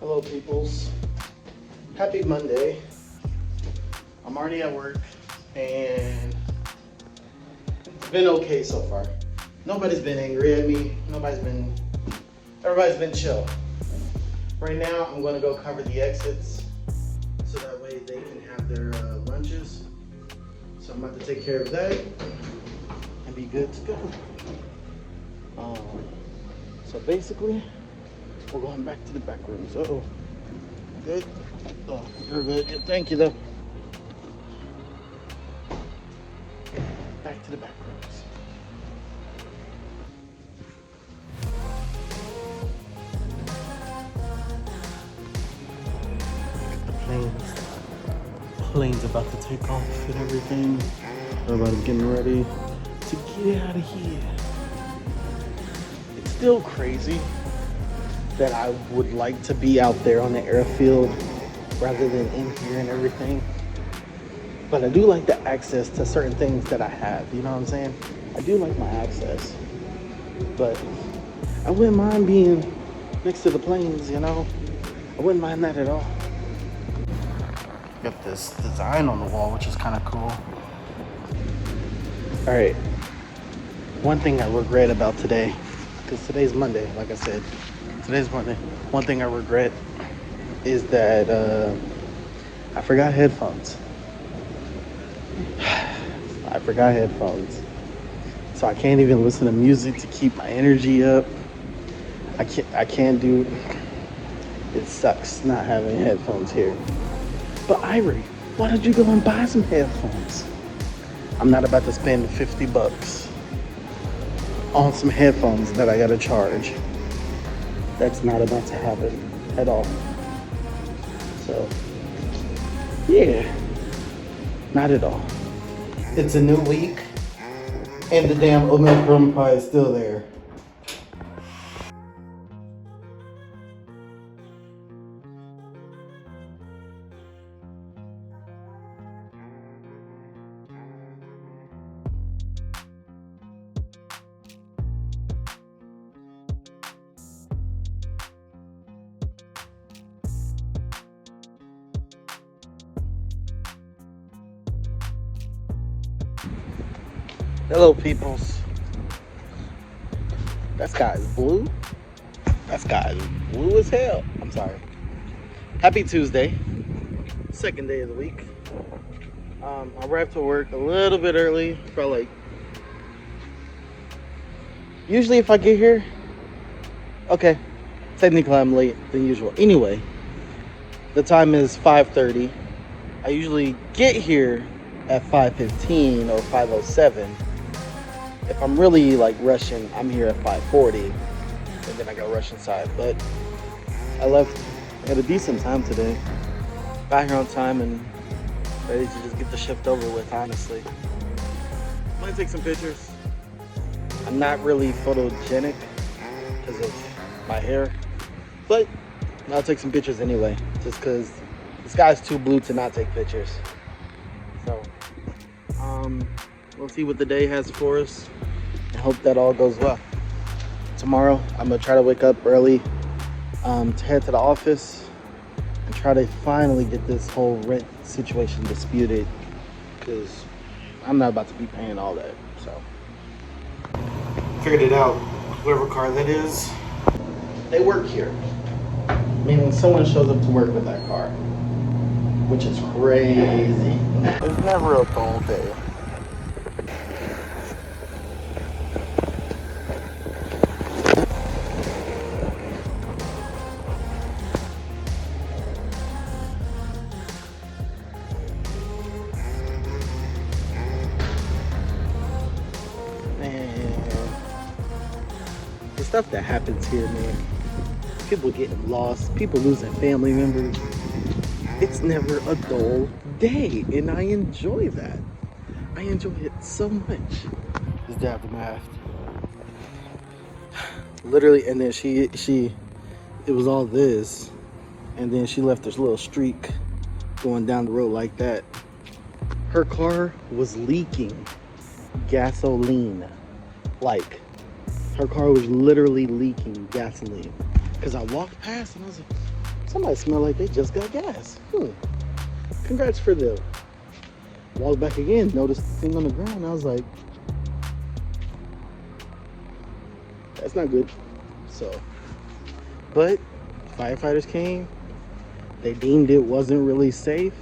Hello peoples, happy Monday. I'm already at work and it's been okay so far. Nobody's been angry at me, everybody's been chill. Right now I'm gonna go cover the exits so that way they can have their lunches. So I'm about to take care of that and be good to go. So basically, we're going back to the back rooms. Uh-oh. Good? Oh, you're good. Yeah, thank you, though. Back to the back rooms. The plane's about to take off and everything. Everybody's getting ready to get out of here. It's still crazy that I would like to be out there on the airfield rather than in here and everything. But I do like the access to certain things that I have, you know what I'm saying? I do like my access, but I wouldn't mind being next to the planes, you know? I wouldn't mind that at all. Got this design on the wall, which is kind of cool. All right, one thing I regret about today, because today's Monday, like I said, today's Monday. One thing I regret is that I forgot headphones. I forgot headphones. So I can't even listen to music to keep my energy up. I can't do, it sucks not having headphones here. But Irie, why don't you go and buy some headphones? I'm not about to spend 50 bucks on some headphones that I gotta charge. That's not about to happen at all. So, yeah, not at all. It's a new week, and the damn oatmeal crumb pie is still there. Hello, peoples. That sky is blue. That sky is blue as hell. I'm sorry. Happy Tuesday. Second day of the week. I arrived to work a little bit early. Probably. Usually if I get here, okay, technically I'm late than usual. Anyway, the time is 5:30. I usually get here at 5:15 or 5:07. If I'm really like rushing, I'm here at 5:40, and then I gotta rush inside. But I left at a decent time today. Got here on time and ready to just get the shift over with, honestly. I'm gonna take some pictures. I'm not really photogenic because of my hair, but I'll take some pictures anyway, just because the sky's too blue to not take pictures. So, we'll see what the day has for us. I hope that all goes well. Tomorrow, I'm gonna try to wake up early to head to the office and try to finally get this whole rent situation disputed, because I'm not about to be paying all that. So, figured it out. Whoever car that is, they work here. Meaning someone shows up to work with that car. which is crazy. It's never a dull day. The stuff that happens here, man. People getting lost, people losing family members. It's never a dull day, and I enjoy that. I enjoy it so much. Is the aftermath. Literally, and then it was all this, and then she left this little streak going down the road like that. Her car was leaking gasoline. Like, her car was literally leaking gasoline. Because I walked past and I was like, somebody smelled like they just got gas. Congrats for them. Walked back again, noticed the thing on the ground. I was like, that's not good. So, but firefighters came. They deemed it wasn't really safe.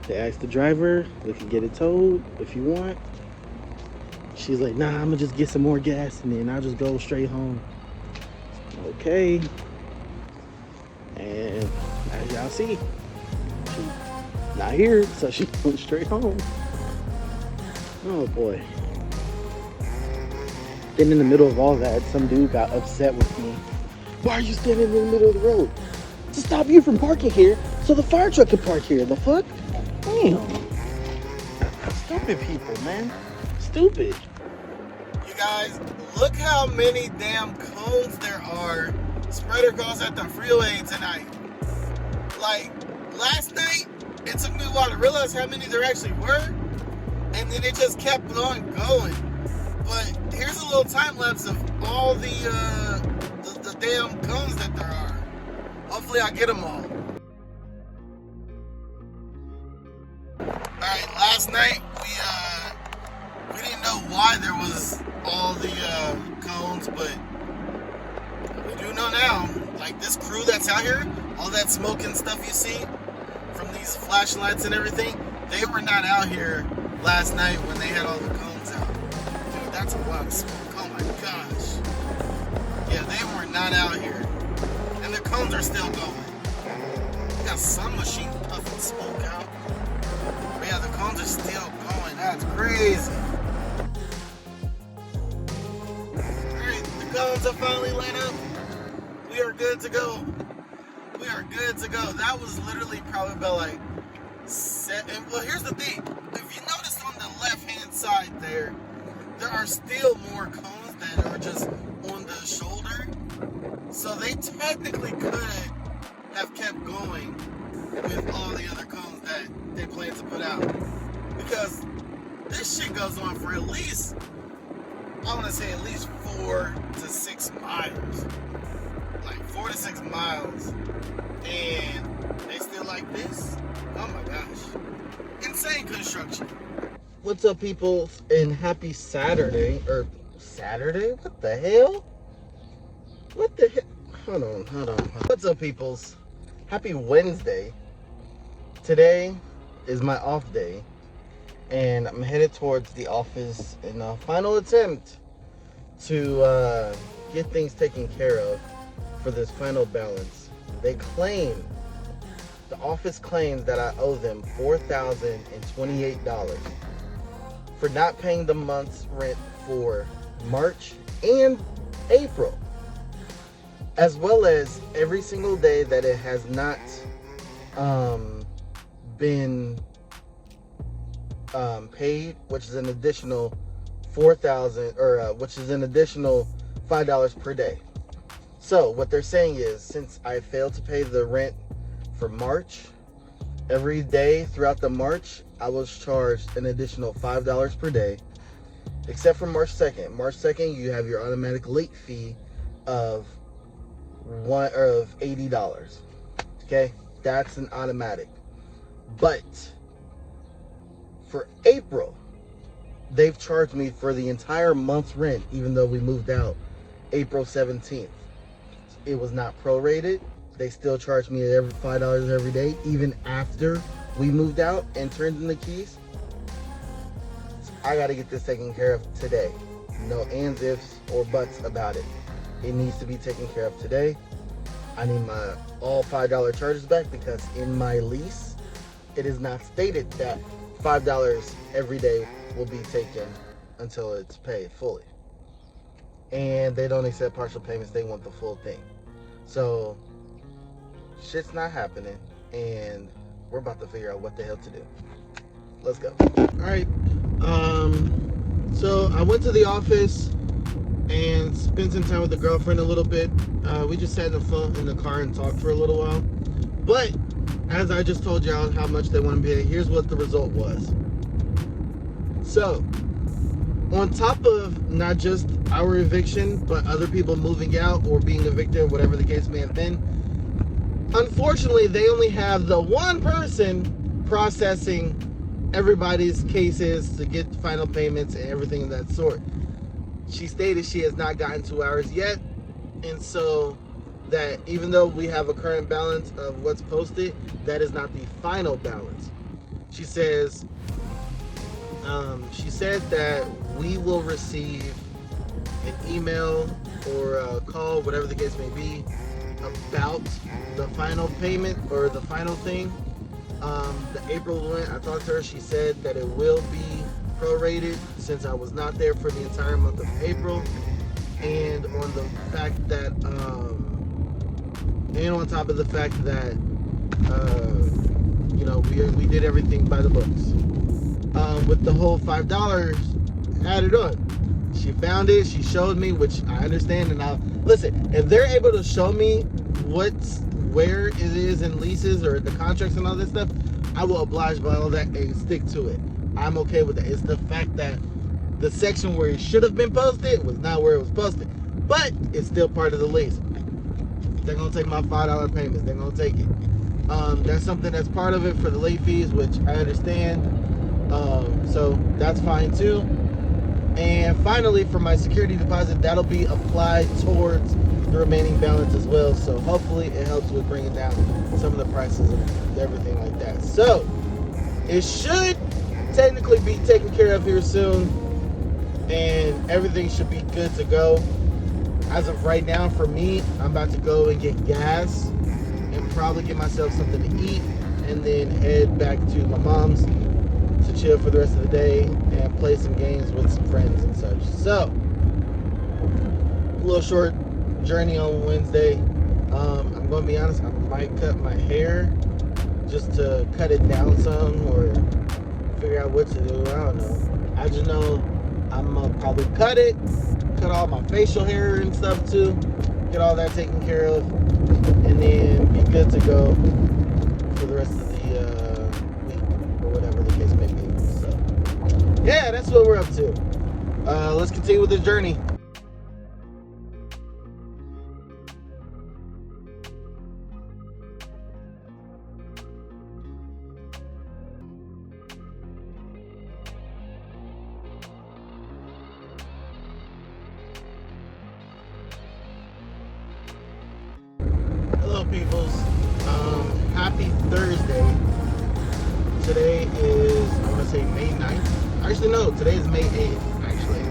They asked the driver, we could get it towed if you want. She's like, nah, I'm gonna just get some more gas and then I'll just go straight home. Okay. And as y'all see, she's not here, so she went straight home. Oh boy. Then in the middle of all that, some dude got upset with me. Why are you standing in the middle of the road? To stop you from parking here so the fire truck can park here. The fuck? Damn. Stupid people, man. Stupid. You guys, look how many damn cones there are spread across at the freeway tonight. Like, last night, it took me a while to realize how many there actually were, and then it just kept on going. But here's a little time lapse of all the damn cones that there are. Hopefully I get them all. Alright, last night we didn't know why there was all the cones, but we do know now. Like, this crew that's out here, all that smoke and stuff you see from these flashlights and everything, they were not out here last night when they had all the cones out. Dude, that's a lot of smoke. Oh my gosh. Yeah, they were not out here. And the cones are still going. We got some machine puffing smoke out. But yeah, the cones are still going. That's crazy. Alright, the cones are finally lit up. We are good to go. We are good to go. That was literally probably about like 7. Well, here's the thing. If you notice on the left-hand side there are still more cones that are just on the shoulder. So they technically could have kept going with all the other cones that they plan to put out. Because this shit goes on for at least, I want to say at least 4 to 6 miles. Like 4 to 6 miles. And they still like this? Oh my gosh. Insane construction. What's up, people? And happy Saturday. Or Saturday? What the hell? What the hell? Hold on. What's up, peoples? Happy Wednesday. Today is my off day. And I'm headed towards the office in a final attempt to get things taken care of for this final balance. The office claims that I owe them $4,028 for not paying the month's rent for March and April, as well as every single day that it has not been paid, which is an additional which is an additional $5 per day. So what they're saying is, since I failed to pay the rent for March, every day throughout the March, I was charged an additional $5 per day, except for March 2nd. March 2nd, you have your automatic late fee of $80. Okay, that's an automatic. But for April, they've charged me for the entire month's rent, even though we moved out April 17th. It was not prorated, They still charge me every $5 every day, even after we moved out and turned in the keys. So I gotta get this taken care of today. No ands, ifs, or buts about it. It needs to be taken care of today. I need my all $5 charges back because in my lease, it is not stated that $5 every day will be taken until it's paid fully. And they don't accept partial payments, they want the full thing. So shit's not happening, and we're about to figure out what the hell to do. Let's go. All right. So I went to the office and spent some time with the girlfriend a little bit. We just sat in the car and talked for a little while. But as I just told y'all how much they want to pay, here's what the result was. So on top of not just our eviction, but other people moving out or being evicted, whatever the case may have been, unfortunately, they only have the one person processing everybody's cases to get final payments and everything of that sort. She stated she has not gotten 2 hours yet, and so that even though we have a current balance of what's posted, that is not the final balance. She says, she said that we will receive an email or a call, whatever the case may be, about the final payment or the final thing. The April one, I talked to her, she said that it will be prorated since I was not there for the entire month of April, and on the fact that and on top of the fact that you know, we did everything by the books, with the whole $5 added on. She found it, she showed me, which I understand, and I'll listen. If they're able to show me where it is in leases or the contracts and all this stuff, I will oblige by all that and stick to it. I'm okay with that. It's the fact that the section where it should have been posted was not where it was posted, but it's still part of the lease. They're gonna take my $5 payments. They're gonna take it. That's something that's part of it for the late fees, which I understand. So that's fine too. And finally, for my security deposit, that'll be applied towards the remaining balance as well. So hopefully it helps with bringing down some of the prices and everything like that. So it should technically be taken care of here soon, and everything should be good to go. As of right now, for me, I'm about to go and get gas and probably get myself something to eat, and then head back to my mom's to chill for the rest of the day and play some games with some friends and such. So, a little short journey on Wednesday. I'm going to be honest, I might cut my hair just to cut it down some, or figure out what to do. I don't know. I just know I'm going to probably cut all my facial hair and stuff too, get all that taken care of, and then be good to go for the rest of the week, or whatever the case may be. So, yeah, that's what we're up to. Let's continue with the journey. Hello, peoples. Happy Thursday. Today is, I want to say May 9th. Actually, no, today is May 8th, actually.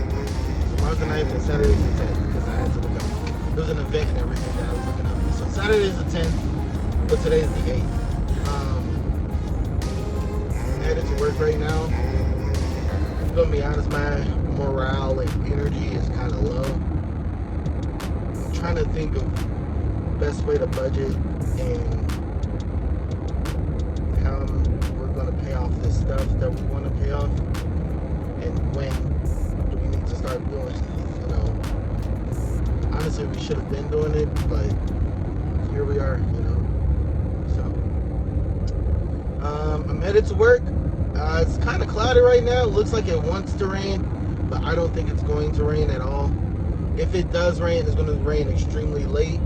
Tomorrow's the 9th and Saturday's the 10th, because I had to look up. There was an event and everything that I was looking up. So Saturday's the 10th, but today's the 8th. I'm headed to work right now. I'm going to be honest, my morale and energy is kind of low. I'm trying to think of best way to budget and how we're going to pay off this stuff that we want to pay off, and when do we need to start doing it. You know, honestly, we should have been doing it, but here we are, you know. So I'm headed to work. It's kind of cloudy right now. It looks like it wants to rain, but I don't think it's going to rain at all. If it does rain, it's going to rain extremely late.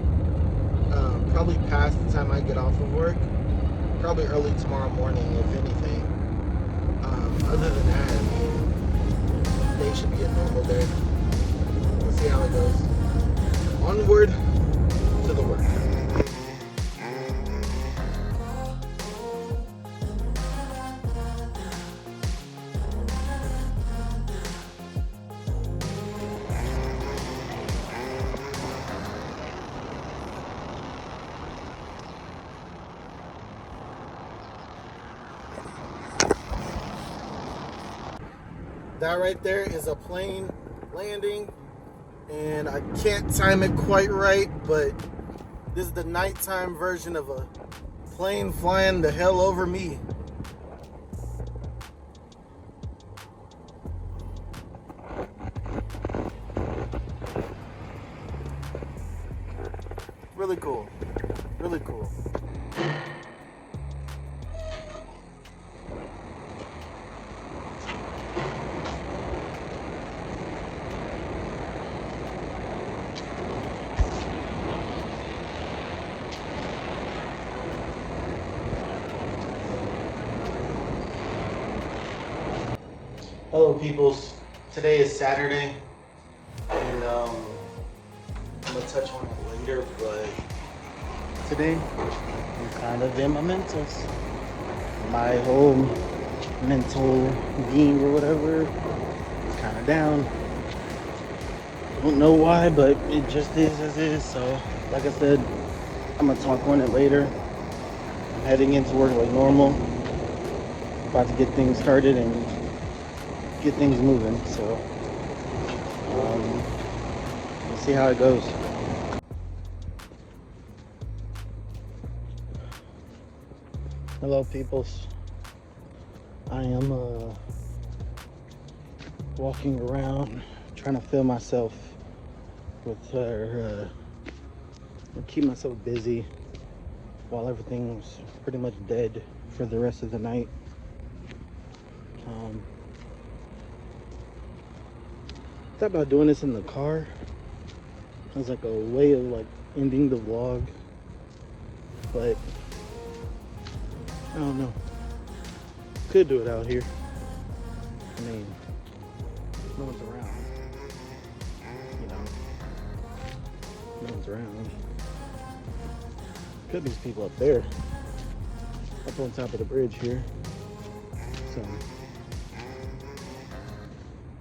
Probably past the time I get off of work. Probably early tomorrow morning, if anything. Other than that, I mean, today should be a normal day. We'll see how it goes. Onward to the work. That right there is a plane landing, and I can't time it quite right, but this is the nighttime version of a plane flying the hell over me. Really cool. Really cool. Hello, peoples. Today is Saturday, and I'm gonna touch on it later, but today I'm kind of in my mentals. My whole mental being or whatever is kind of down. Don't know why, but it just is as is. So, like I said, I'm gonna talk on it later. I'm heading into work like normal. About to get things started and get things moving. So, we'll see how it goes. Hello, peoples. I am walking around trying to fill myself with keep myself busy while everything's pretty much dead for the rest of the night. Thought about doing this in the car as like a way of like ending the vlog, but I don't know. Could do it out here. I mean, no one's around. You know, no one's around. Could be people up there, up on top of the bridge here. So,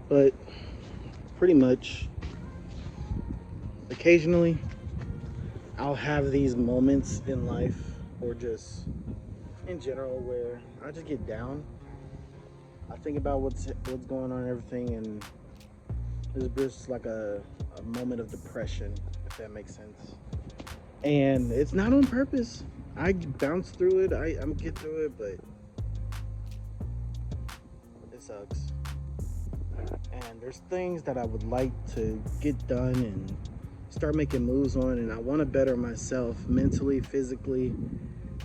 but pretty much, occasionally, I'll have these moments in life, or just in general, where I just get down. I think about what's going on and everything, and it's just like a moment of depression, if that makes sense. And it's not on purpose. I bounce through it. I'm get through it, but it sucks. And there's things that I would like to get done and start making moves on, and I want to better myself mentally, physically,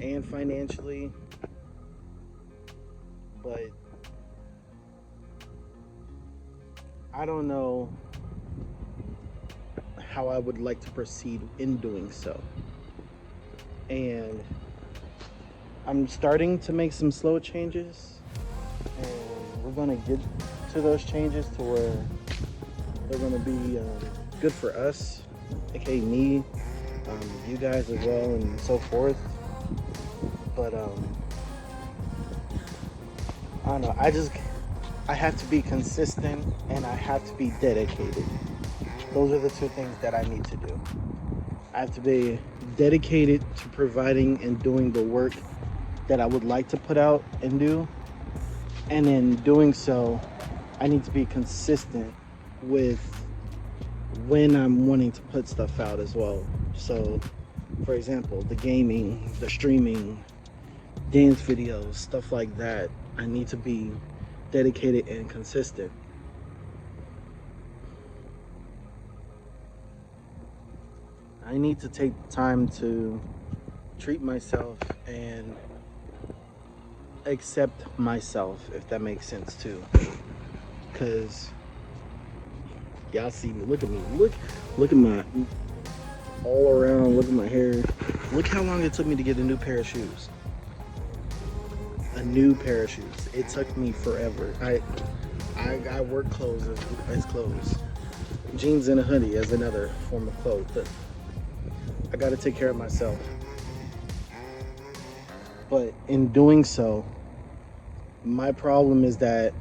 and financially. But I don't know how I would like to proceed in doing so. And I'm starting to make some slow changes, and we're gonna get to those changes to where they're gonna be good for us, aka me, you guys as well, and so forth. But I don't know. I have to be consistent, and I have to be dedicated. Those are the two things that I need to do. I have to be dedicated to providing and doing the work that I would like to put out and do. And in doing so, I need to be consistent with when I'm wanting to put stuff out as well. So, for example, the gaming, the streaming, dance videos, stuff like that, I need to be dedicated and consistent. I need to take time to treat myself and accept myself, if that makes sense too. Cause y'all see me, look at me, look at my all around, look at my hair. Look how long it took me to get a new pair of shoes. A new pair of shoes. It took me forever. I work clothes as clothes. Jeans and a hoodie as another form of clothes. But I gotta take care of myself. But in doing so, my problem is that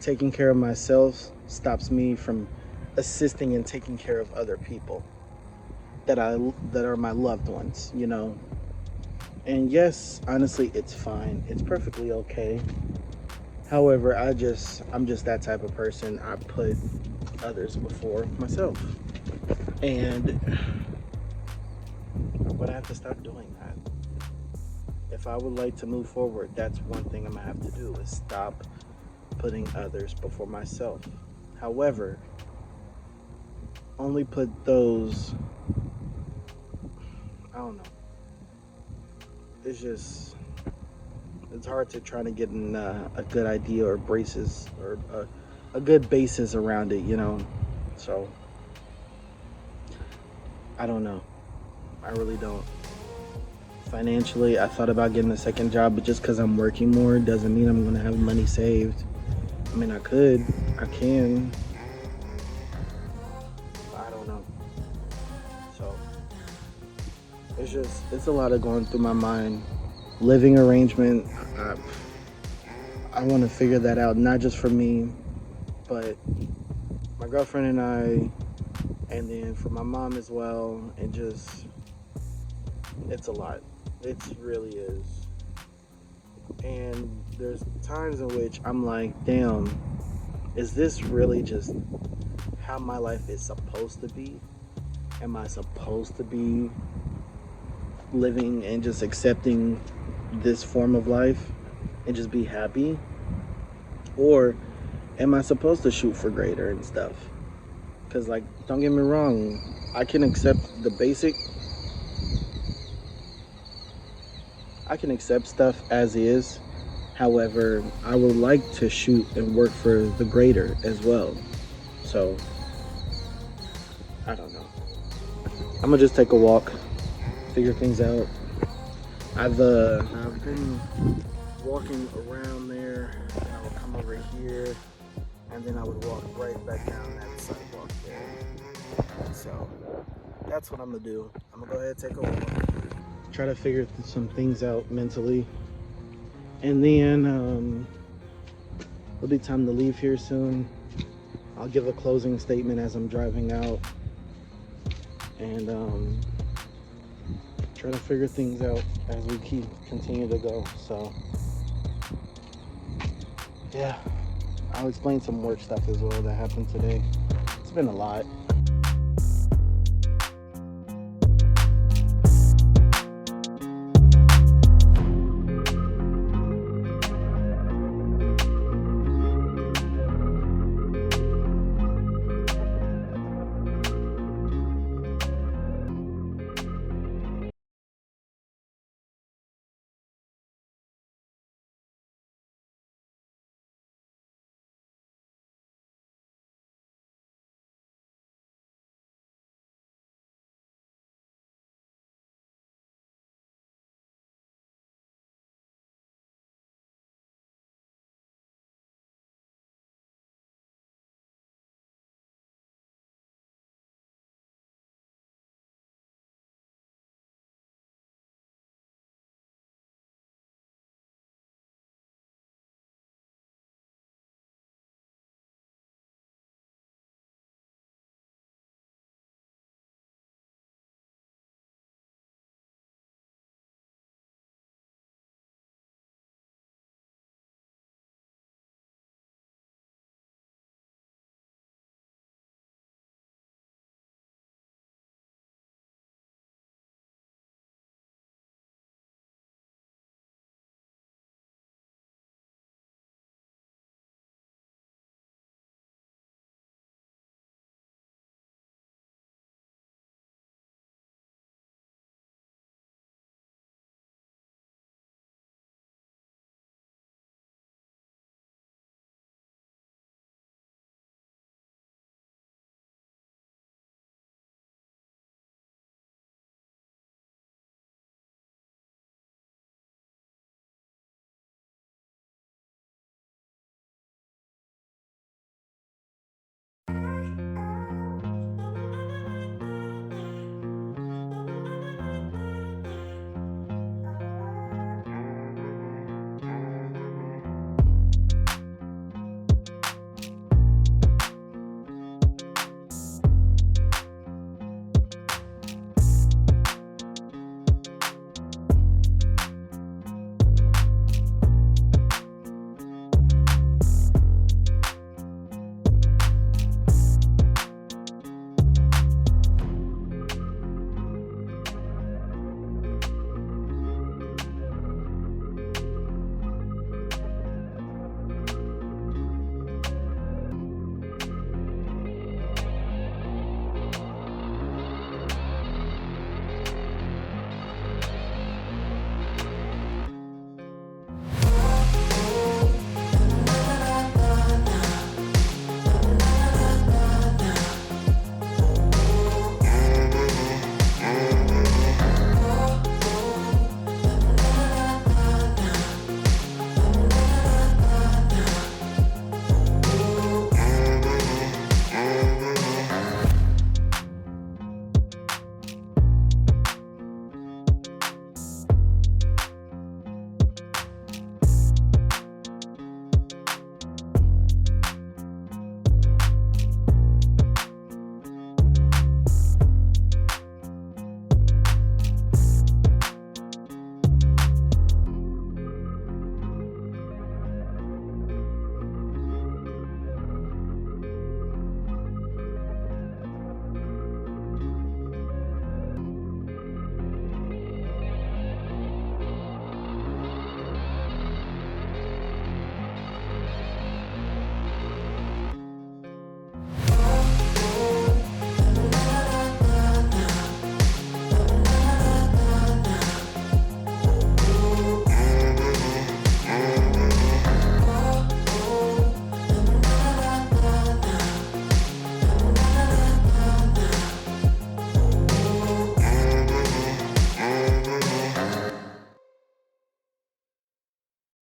taking care of myself stops me from assisting and taking care of other people that are my loved ones, you know. And yes, honestly, it's fine. It's perfectly okay. However, I'm just that type of person. I put others before myself. And but I have to stop doing that. If I would like to move forward, that's one thing I'm gonna have to do is stop putting others before myself. However, only put those, I don't know. It's just, it's hard to try to get a good idea or braces or a good basis around it, you know? So, I don't know. I really don't. Financially, I thought about getting a second job, but just because I'm working more doesn't mean I'm gonna have money saved. I mean, I can. I don't know. So, it's a lot of going through my mind. Living arrangement, I want to figure that out, not just for me, but my girlfriend and I, and then for my mom as well, and just, it's a lot. It really is. And there's times in which I'm like, damn, is this really just how my life is supposed to be? Am I supposed to be living and just accepting this form of life and just be happy? Or am I supposed to shoot for greater and stuff? Because, like, don't get me wrong, I can accept the basic. I can accept stuff as is. However, I would like to shoot and work for the greater as well. So, I don't know. I'm gonna just take a walk, figure things out. I've been walking around there, and I would come over here, and then I would walk right back down that sidewalk there. So, that's what I'm gonna do. I'm gonna go ahead and take a walk. Try to figure some things out mentally, and then it'll be time to leave here soon. I'll give a closing statement as I'm driving out, and try to figure things out as we continue to go. So yeah, I'll explain some work stuff as well that happened today. It's been a lot.